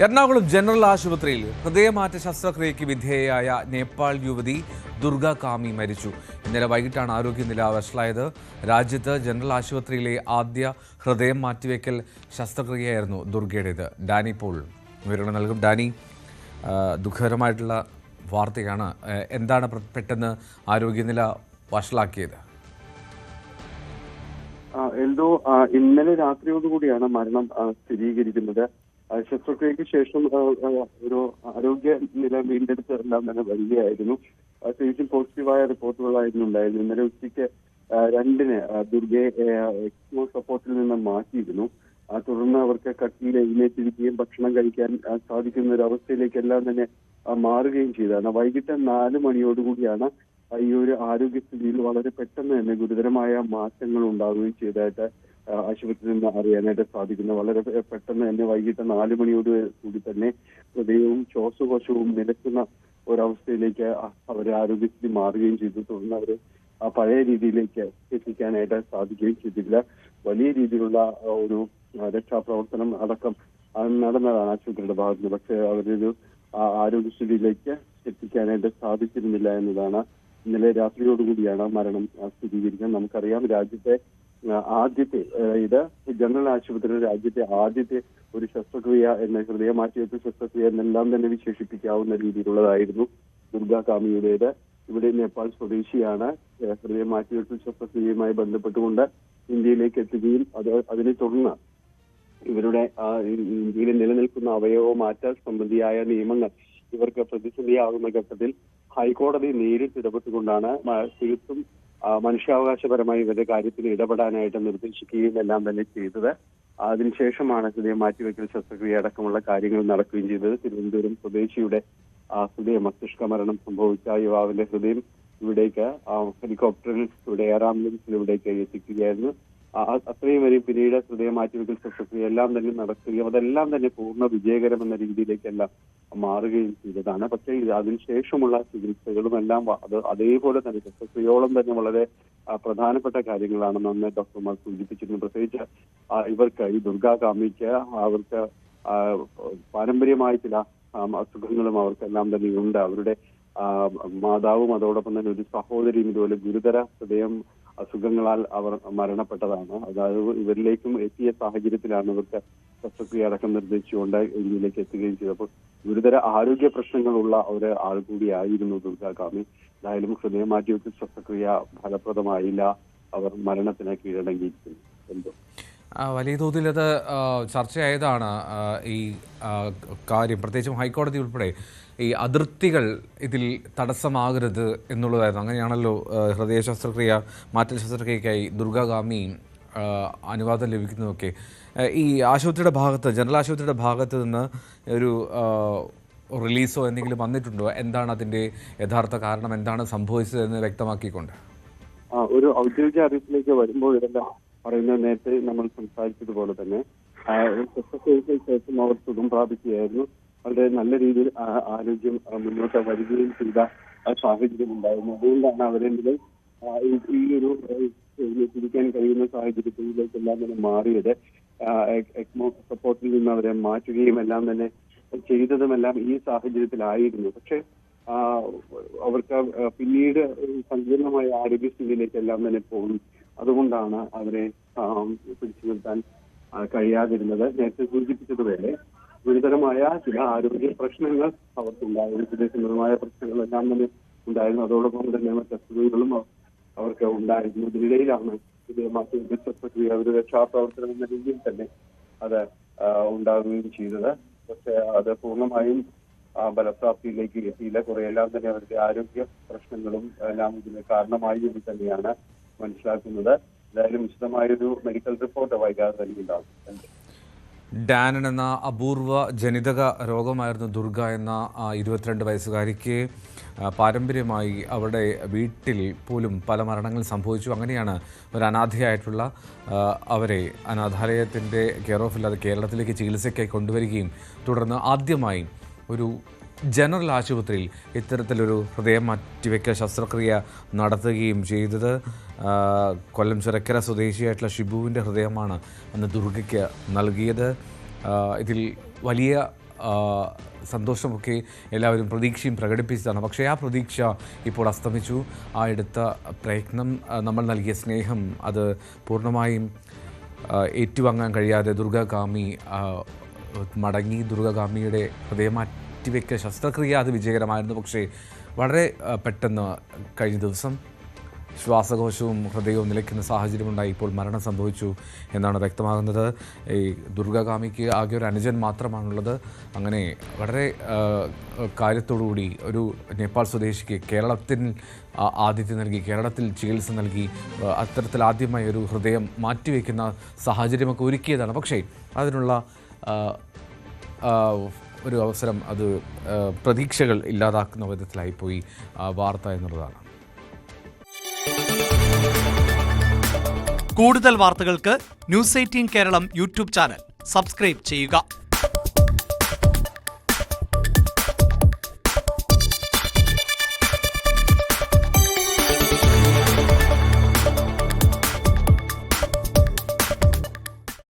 Ernakulam general ആശുപത്രിയിൽ ഹൃദയമാറ്റ ശസ്ത്രക്രിയയ്ക്ക് വിധേയയായ നേപ്പാൾ യുവതി ദുർഗ കാമി മരിച്ചു. ഇന്നലെ വൈകിട്ടാണ് ആരോഗ്യനില വഷളായത്. രാജ്യത്ത് ജനറൽ ആശുപത്രിയിലെ ആദ്യ ഹൃദയം മാറ്റിവെക്കൽ ശസ്ത്രക്രിയയായിരുന്നു ദുർഗയുടേത്. ഡാനി പോൾ വിവരണം നൽകും. ഡാനി, ദുഃഖകരമായിട്ടുള്ള വാർത്തയാണ്. എന്താണ് പെട്ടെന്ന് ആരോഗ്യനില വഷളാക്കിയത്? എന്തോ ഇന്നലെ രാത്രിയോടുകൂടിയാണ് മരണം സ്ഥിരീകരിക്കുന്നത്. ശസ്ത്രക്രിയയ്ക്ക് ശേഷം ഒരു ആരോഗ്യ നില വീണ്ടെടുത്തതെല്ലാം തന്നെ വരികയായിരുന്നു. തിരിച്ചും പോസിറ്റീവായ റിപ്പോർട്ടുകളായിരുന്നു ഉണ്ടായിരുന്നു. ഇന്നലെ ഉച്ചയ്ക്ക് 2-ന് ദുർഗയെ എക്സ്മോ സപ്പോർട്ടിൽ നിന്ന് മാറ്റിയിരുന്നു. തുടർന്ന് അവർക്ക് കട്ടിയിൽ എഴുന്നേറ്റിരിക്കുകയും ഭക്ഷണം കഴിക്കാൻ സാധിക്കുന്ന ഒരു അവസ്ഥയിലേക്കെല്ലാം തന്നെ മാറുകയും ചെയ്തതാണ്. വൈകിട്ട് 4 മണിയോടുകൂടിയാണ് ഈ ഒരു ആരോഗ്യസ്ഥിതിയിൽ വളരെ പെട്ടെന്ന് തന്നെ ഗുരുതരമായ മാറ്റങ്ങൾ ഉണ്ടാവുകയും ചെയ്തതായിട്ട് ആശുപത്രിയിൽ നിന്ന് അറിയാനായിട്ട് സാധിക്കുന്നു. വളരെ പെട്ടെന്ന് തന്നെ വൈകിട്ട് 4 മണിയോട് കൂടി തന്നെ ഹൃദയവും ശ്വാസകോശവും നിലയ്ക്കുന്ന ഒരവസ്ഥയിലേക്ക് അവരുടെ ആരോഗ്യസ്ഥിതി മാറുകയും ചെയ്തു. തുടർന്ന് അവർ പഴയ രീതിയിലേക്ക് എത്തിക്കാനായിട്ട് സാധിക്കുകയും ചെയ്തില്ല. വലിയ രീതിയിലുള്ള ഒരു രക്ഷാപ്രവർത്തനം അടക്കം നടന്നതാണ് ആശുപത്രിയുടെ ഭാഗത്ത് നിന്ന്. പക്ഷേ അവരൊരു ആരോഗ്യസ്ഥിതിയിലേക്ക് എത്തിക്കാനായിട്ട് സാധിച്ചിരുന്നില്ല എന്നതാണ്. ഇന്നലെ രാത്രിയോടുകൂടിയാണ് മരണം സ്ഥിരീകരിക്കുന്നത്. നമുക്കറിയാം, രാജ്യത്തെ ആദ്യത്തെ, ഇത് ജനറൽ ആശുപത്രിയുടെ രാജ്യത്തെ ആദ്യത്തെ ഒരു ശസ്ത്രക്രിയ എന്ന ഹൃദയ മാറ്റിവെക്കൽ ശസ്ത്രക്രിയ എന്നെല്ലാം തന്നെ വിശേഷിപ്പിക്കാവുന്ന രീതിയിലുള്ളതായിരുന്നു ദുർഗ കാമിയുടേത്. ഇവിടെ നേപ്പാൾ സ്വദേശിയാണ്. ഹൃദയ മാറ്റിവെക്കൽ ശസ്ത്രക്രിയയുമായി ബന്ധപ്പെട്ടുകൊണ്ട് ഇന്ത്യയിലേക്ക് എത്തുകയും അതിനെ തുടർന്ന് ഇവരുടെ ഇന്ത്യയിൽ നിലനിൽക്കുന്ന അവയവ മാറ്റ സംബന്ധിയായ നിയമങ്ങൾ ഇവർക്ക് പ്രതിസന്ധിയാകുന്ന ഘട്ടത്തിൽ ഹൈക്കോടതി നേരിട്ട് ഇടപെട്ടുകൊണ്ടാണ് തീർത്തും മനുഷ്യാവകാശപരമായി ഇവരുടെ കാര്യത്തിൽ ഇടപെടാനായിട്ട് നിർദ്ദേശിക്കുകയും എല്ലാം തന്നെ ചെയ്തത്. അതിനുശേഷമാണ് ഹൃദയ മാറ്റിവെക്കൽ ശസ്ത്രക്രിയ അടക്കമുള്ള കാര്യങ്ങൾ നടക്കുകയും ചെയ്തത്. തിരുവനന്തപുരം സ്വദേശിയുടെ ഹൃദയ മസ്തിഷ്ക മരണം സംഭവിച്ച യുവാവിന്റെ ഹൃദയം ഇവിടേക്ക് ഹെലികോപ്റ്ററിൽ ഇവിടെ എയർ ആംബുലൻസിൽ ഇവിടേക്ക് എത്തിക്കുകയായിരുന്നു. അത്രയും വരെ പിന്നീട് ഹൃദയ മാറ്റിവെക്കൽ ശസ്ത്രക്രിയ എല്ലാം തന്നെ നടക്കുകയും അതെല്ലാം തന്നെ പൂർണ്ണ വിജയകരമെന്ന രീതിയിലേക്കെല്ലാം മാറുകയും ചെയ്തതാണ്. പക്ഷേ അതിനുശേഷമുള്ള ചികിത്സകളും എല്ലാം അതേപോലെ തന്നെ ശസ്ത്രക്രിയയോളം തന്നെ വളരെ പ്രധാനപ്പെട്ട കാര്യങ്ങളാണെന്ന് അന്ന് ഡോക്ടർമാർ സൂചിപ്പിച്ചിരുന്നു. പ്രത്യേകിച്ച് ഇവർക്ക്, ഈ ദുർഗ കാമിക്ക്, അവർക്ക് പാരമ്പര്യമായ ചില അസുഖങ്ങളും അവർക്കെല്ലാം തന്നെ ഉണ്ട്. അവരുടെ മാതാവും അതോടൊപ്പം തന്നെ ഒരു സഹോദരിയും ഇതുപോലെ ഗുരുതര ഹൃദയം അസുഖങ്ങളാൽ അവർ മരണപ്പെട്ടതാണ്. അതായത് ഇവരിലേക്കും എത്തിയ സാഹചര്യത്തിലാണ് ഇവർക്ക് ശസ്ത്രക്രിയ അടക്കം നിർദ്ദേശിച്ചുകൊണ്ട് ഇന്ത്യയിലേക്ക് എത്തുകയും ചെയ്തത്. അപ്പോൾ ഗുരുതര ആരോഗ്യ പ്രശ്നങ്ങളുള്ള ഒരു ആൾ കൂടിയായിരുന്നു ദുർഗ കാമി. എന്തായാലും ഹൃദയ മാറ്റിവെക്കൽ ശസ്ത്രക്രിയ ഫലപ്രദമായില്ല. അവർ മരണത്തിന് കീഴടങ്ങിയിരിക്കുന്നു. എന്തോ വലിയ തോതിൽ അത് ചർച്ചയായതാണ് ഈ കാര്യം. പ്രത്യേകിച്ചും ഹൈക്കോടതി ഉൾപ്പെടെ ഈ അതിർത്തികൾ ഇതിൽ തടസ്സമാകരുത് എന്നുള്ളതായിരുന്നു. അങ്ങനെയാണല്ലോ ഹൃദയ ശസ്ത്രക്രിയ, മാറ്റൽ ശസ്ത്രക്രിയയ്ക്കായി ദുർഗാകാമി അനുവാദം ലഭിക്കുന്നതൊക്കെ. ഈ ആശുപത്രിയുടെ ഭാഗത്ത്, ജനറൽ ആശുപത്രിയുടെ ഭാഗത്ത് നിന്ന് ഒരു റിലീസോ എന്തെങ്കിലും വന്നിട്ടുണ്ടോ? എന്താണ് അതിൻ്റെ യഥാർത്ഥ കാരണം, എന്താണ് സംഭവിച്ചതെന്ന് വ്യക്തമാക്കിക്കൊണ്ട് ഒരു ഔദ്യോഗിക അറിയിപ്പിലേക്ക് വരുമ്പോൾ ഇതെല്ലാം പറയുന്നത് നേരത്തെ നമ്മൾ സംസാരിച്ചതുപോലെ തന്നെ ശസ്ത്രക്രിയയ്ക്ക് ശേഷം അവർ സുഖം പ്രാപിക്കുകയായിരുന്നു. വളരെ നല്ല രീതിയിൽ ആരോഗ്യം മുന്നോട്ട് വരികയും ചെയ്ത സാഹചര്യം ഉണ്ടായിരുന്നു. അതുകൊണ്ടാണ് അവരെങ്കിലും ഈ ഒരു ചിരിക്കാൻ കഴിയുന്ന സാഹചര്യത്തിലേക്കെല്ലാം തന്നെ മാറിയത്. എക്മോ സപ്പോർട്ടിൽ നിന്ന് അവരെ മാറ്റുകയും എല്ലാം തന്നെ ചെയ്തതുമെല്ലാം ഈ സാഹചര്യത്തിലായിരുന്നു. പക്ഷെ അവർക്ക് പിന്നീട് സങ്കീർണമായ ആരോഗ്യസ്ഥിതിയിലേക്കെല്ലാം തന്നെ പോകും. അതുകൊണ്ടാണ് അവരെ പിടിച്ചു നിർത്താൻ കഴിയാതിരുന്നത്. നേരത്തെ സൂചിപ്പിച്ചതുപോലെ ഗുരുതരമായ ചില ആരോഗ്യ പ്രശ്നങ്ങൾ അവർക്കുണ്ടായിരുന്നു. ഹൃദയസംബന്ധമായ പ്രശ്നങ്ങളെല്ലാം തന്നെ ഉണ്ടായിരുന്നു. അതോടൊപ്പം തന്നെ മറ്റ് അസുഖങ്ങളും അവർക്ക് ഉണ്ടായിരുന്നു. ഇതിനിടയിലാണ് ശസ്ത്രക്രിയ ഒരു രക്ഷാപ്രവർത്തനം എന്ന രീതിയിൽ തന്നെ അത് ഉണ്ടാകുകയും ചെയ്തത്. പക്ഷെ അത് പൂർണ്ണമായും ഫലപ്രാപ്തിയിലേക്ക് എത്തിയില്ല. കുറെയെല്ലാം തന്നെ അവരുടെ ആരോഗ്യ പ്രശ്നങ്ങളും എല്ലാം ഇതിന് കാരണമായി എന്ന് തന്നെയാണ് മനസ്സിലാക്കുന്നത്. എന്തായാലും വിശദമായൊരു മെഡിക്കൽ റിപ്പോർട്ട് വൈകാതെ തന്നെ ഉണ്ടാകും. ഡാനൻ എന്ന അപൂർവ ജനിതക രോഗമായിരുന്നു ദുർഗ എന്ന 22 വയസ്സുകാരിക്ക്. പാരമ്പര്യമായി അവരുടെ വീട്ടിൽ പോലും പല മരണങ്ങൾ സംഭവിച്ചു. അങ്ങനെയാണ് ഒരു അനാഥയായിട്ടുള്ള അവരെ അനാഥാലയത്തിൻ്റെ കെയർ ഓഫില്ലാതെ കേരളത്തിലേക്ക് ചികിത്സയ്ക്കായി കൊണ്ടുവരികയും തുടർന്ന് ആദ്യമായി ഒരു ജനറൽ ആശുപത്രിയിൽ ഇത്തരത്തിലൊരു ഹൃദയം മാറ്റിവെക്കൽ ശസ്ത്രക്രിയ നടത്തുകയും ചെയ്തത്. കൊല്ലം ചിറക്കര സ്വദേശിയായിട്ടുള്ള ഷിബുവിൻ്റെ ഹൃദയമാണ് അന്ന് ദുർഗയ്ക്ക് നൽകിയത്. ഇതിൽ വലിയ സന്തോഷമൊക്കെ എല്ലാവരും പ്രതീക്ഷയും പ്രകടിപ്പിച്ചതാണ്. പക്ഷേ ആ പ്രതീക്ഷ ഇപ്പോൾ അസ്തമിച്ചു. ആ എടുത്ത പ്രയത്നം, നമ്മൾ നൽകിയ സ്നേഹം, അത് പൂർണ്ണമായും ഏറ്റുവാങ്ങാൻ കഴിയാതെ ദുർഗാകാമി മടങ്ങി. ദുർഗാകാമിയുടെ ഹൃദയം മാറ്റിവെക്കൽ ശസ്ത്രക്രിയ അത് വിജയകരമായിരുന്നു. പക്ഷേ വളരെ പെട്ടെന്ന് കഴിഞ്ഞ ദിവസം ശ്വാസകോശവും ഹൃദയവും നിലയ്ക്കുന്ന സാഹചര്യമുണ്ടായി. ഇപ്പോൾ മരണം സംഭവിച്ചു എന്നാണ് വ്യക്തമാകുന്നത്. ഈ ദുർഗാകാമിക്ക് ആകെ ഒരു അനുജൻ മാത്രമാണുള്ളത്. അങ്ങനെ വളരെ കാര്യത്തോടുകൂടി ഒരു നേപ്പാൾ സ്വദേശിക്ക് കേരളത്തിൽ ആതിഥ്യം നൽകി, കേരളത്തിൽ ചികിത്സ നൽകി, അത്തരത്തിൽ ആദ്യമായി ഒരു ഹൃദയം മാറ്റിവെക്കുന്ന സാഹചര്യമൊക്കെ ഒരുക്കിയതാണ്. പക്ഷേ അതിനുള്ള ഒരു അവസരം അത് പ്രതീക്ഷകൾ ഇല്ലാതാക്കുന്ന വിധത്തിലായിപ്പോയി വാർത്ത എന്നുള്ളതാണ്. കൂടുതൽ വാർത്തകൾക്ക് news 18 Keralam YouTube channel subscribe ചെയ്യുക.